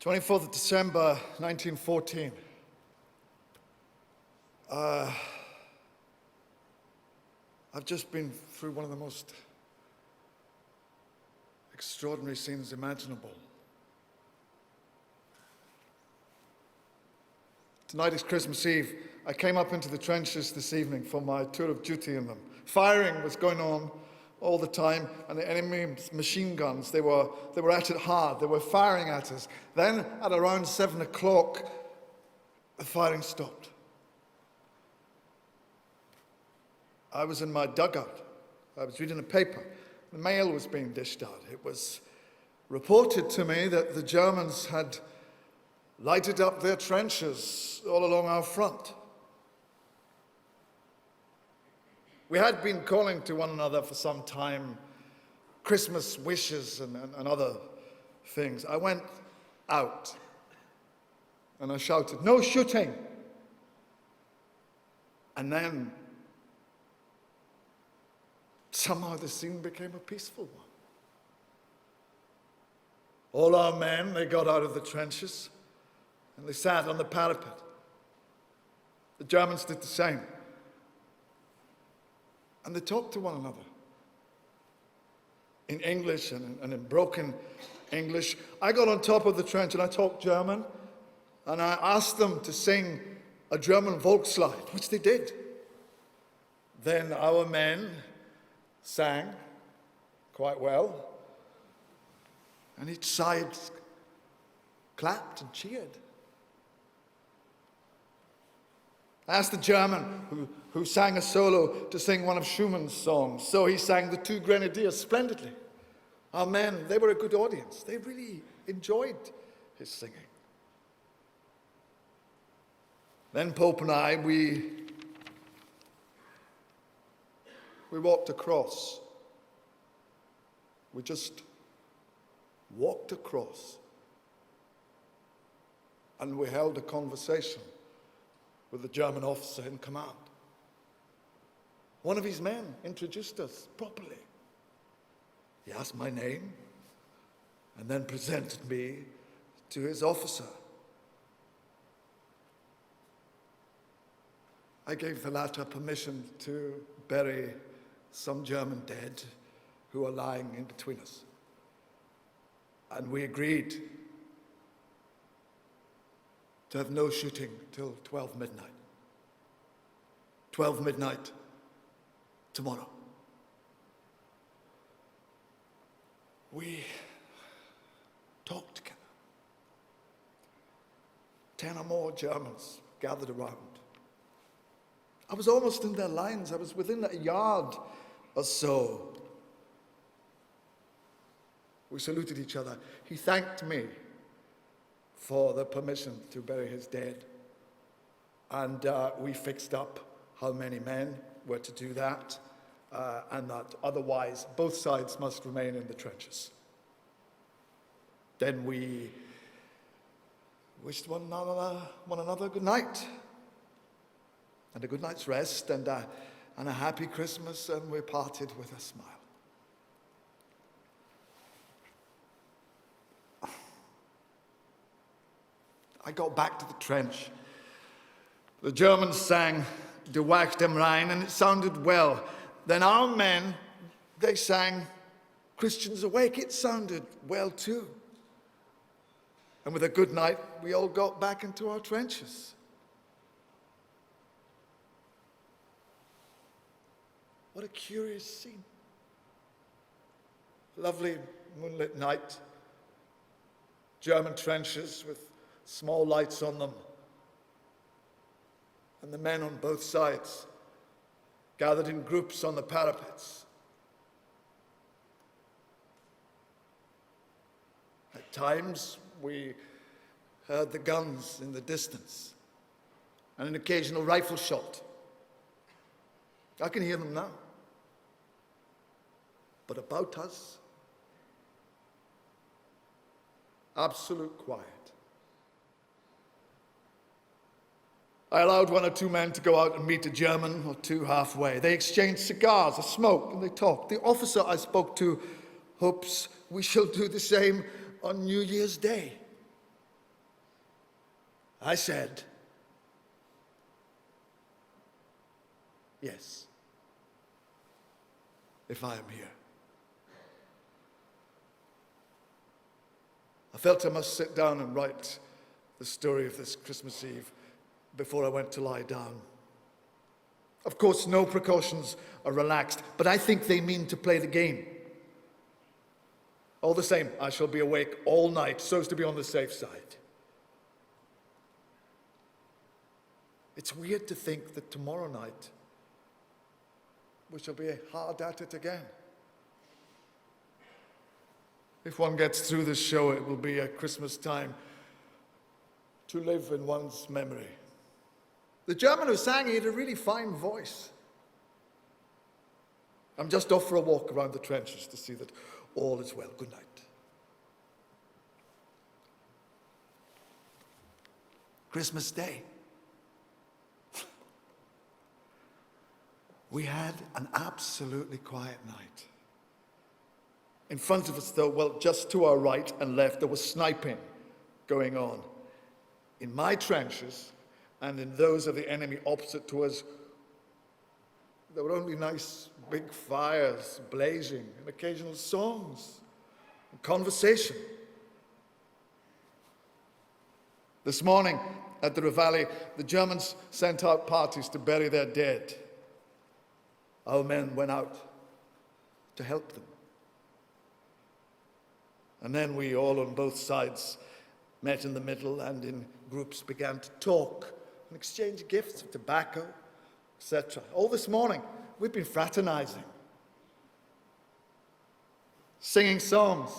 24th of December, 1914. I've just been through one of the most extraordinary scenes imaginable. Tonight is Christmas Eve. I came up into the trenches this evening for my tour of duty in them. Firing was going on all the time, and the enemy's machine guns, they were at it hard. They were firing at us. Then, at around 7 o'clock, the firing stopped. I was in my dugout. I was reading a paper. The mail was being dished out. It was reported to me that the Germans had lighted up their trenches all along our front. We had been calling to one another for some time, Christmas wishes and other things. I went out and I shouted, "No shooting!" And then somehow the scene became a peaceful one. All our men, they got out of the trenches and they sat on the parapet. The Germans did the same. And they talked to one another in English and in broken English. I got on top of the trench and I talked German, and I asked them to sing a German Volkslied, which they did. Then our men sang quite well, and each side clapped and cheered. I asked the German who sang a solo to sing one of Schumann's songs, so he sang The Two Grenadiers splendidly. Our men, they were a good audience. They really enjoyed his singing. Then Pope and I, we walked across. We just walked across, and we held a conversation with the German officer in command. One of his men introduced us properly. He asked my name and then presented me to his officer. I gave the latter permission to bury some German dead who are lying in between us. And we agreed to have no shooting till 12 midnight. 12 midnight tomorrow. We talked together. 10 or more Germans gathered around. I was almost in their lines. I was within a yard or so. We saluted each other. He thanked me for the permission to bury his dead. And we fixed up how many men were to do that, and that otherwise both sides must remain in the trenches. Then we wished one another good night, and a good night's rest, and a happy Christmas, and we parted with a smile. I got back to the trench. The Germans sang "Du Wacht am Rhein," and it sounded well. Then our men, they sang "Christians Awake." It sounded well too. And with a good night, we all got back into our trenches. What a curious scene. Lovely moonlit night. German trenches with small lights on them. And the men on both sides gathered in groups on the parapets. At times, we heard the guns in the distance and an occasional rifle shot. I can hear them now. But about us, absolute quiet. I allowed 1 or 2 men to go out and meet a German or two halfway. They exchanged cigars or smoke, and they talked. The officer I spoke to hopes we shall do the same on New Year's Day. I said, yes, if I am here. I felt I must sit down and write the story of this Christmas Eve before I went to lie down. Of course, no precautions are relaxed, but I think they mean to play the game. All the same, I shall be awake all night so as to be on the safe side. It's weird to think that tomorrow night we shall be hard at it again. If one gets through this show, it will be a Christmas time to live in one's memory. The German who sang, he had a really fine voice. I'm just off for a walk around the trenches to see that all is well. Good night. Christmas Day. We had an absolutely quiet night. In front of us, though, well, just to our right and left, there was sniping going on. In my trenches and in those of the enemy opposite to us, there were only nice big fires blazing and occasional songs and conversation. This morning at the Reveille, the Germans sent out parties to bury their dead. Our men went out to help them. And then we all on both sides met in the middle and in groups began to talk and exchange gifts of tobacco, etc. All this morning, we've been fraternizing, singing songs.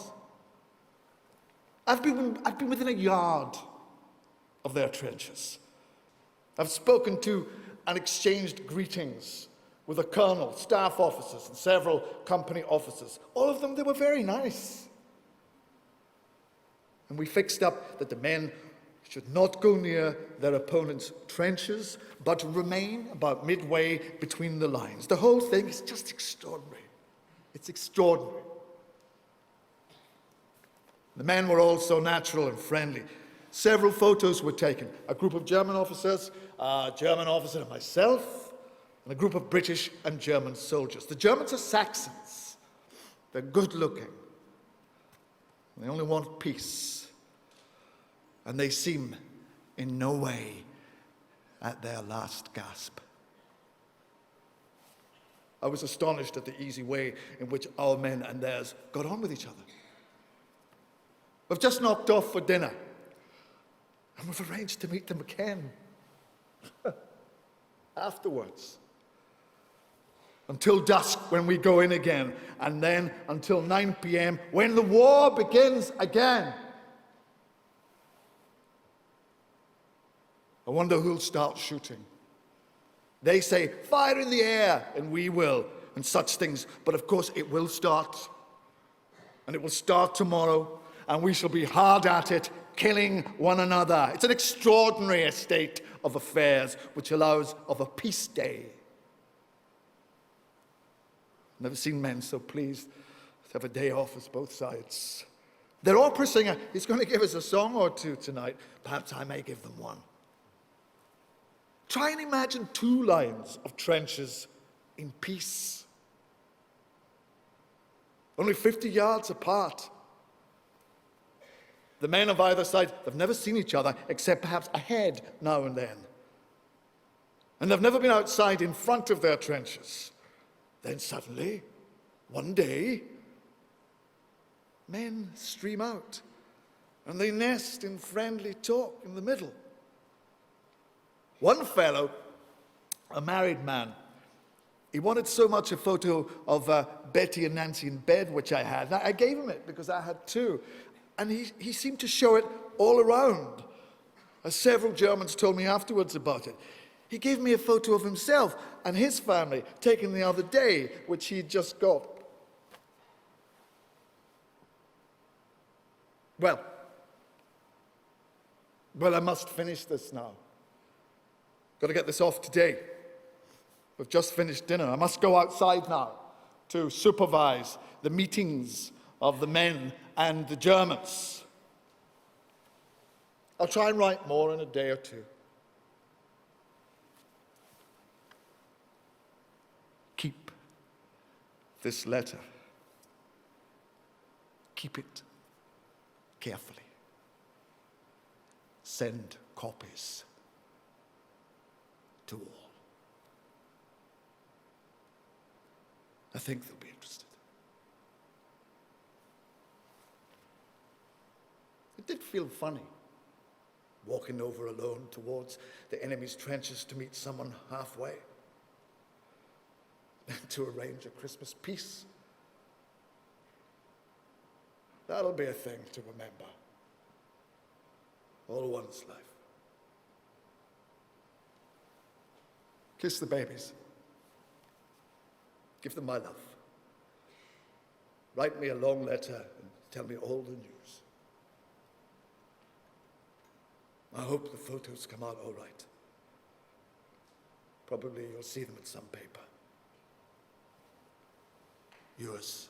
I've been within a yard of their trenches. I've spoken to and exchanged greetings with a colonel, staff officers, and several company officers. All of them, they were very nice. And we fixed up that the men should not go near their opponent's trenches, but remain about midway between the lines. The whole thing is just extraordinary. It's extraordinary. The men were all so natural and friendly. Several photos were taken. A group of German officers, a German officer and myself, and a group of British and German soldiers. The Germans are Saxons. They're good looking. They only want peace. And they seem in no way at their last gasp. I was astonished at the easy way in which our men and theirs got on with each other. We've just knocked off for dinner, and we've arranged to meet them again afterwards. Until dusk when we go in again, and then until 9 p.m. when the war begins again. I wonder who'll start shooting. They say, fire in the air, and we will, and such things. But of course it will start, and it will start tomorrow, and we shall be hard at it, killing one another. It's an extraordinary state of affairs which allows of a peace day. Never seen men so pleased to have a day off as both sides. Their opera singer is going to give us a song or two tonight. Perhaps I may give them one. Try and imagine 2 lines of trenches in peace. Only 50 yards apart. The men of either side have never seen each other except perhaps ahead now and then. And they've never been outside in front of their trenches. Then suddenly, one day, men stream out and they nest in friendly talk in the middle. One fellow, a married man, he wanted so much a photo of Betty and Nancy in bed, which I had. I gave him it because I had 2. And he seemed to show it all around, as several Germans told me afterwards about it. He gave me a photo of himself and his family taken the other day, which he'd just got. Well, I must finish this now. Got to get this off today. We've just finished dinner. I must go outside now to supervise the meetings of the men and the Germans. I'll try and write more in a day or two. Keep this letter. Keep it carefully. Send copies to all. I think they'll be interested. It did feel funny, walking over alone towards the enemy's trenches to meet someone halfway, and to arrange a Christmas peace. That'll be a thing to remember all one's life. Kiss the babies. Give them my love. Write me a long letter and tell me all the news. I hope the photos come out all right. Probably you'll see them in some paper. Yours,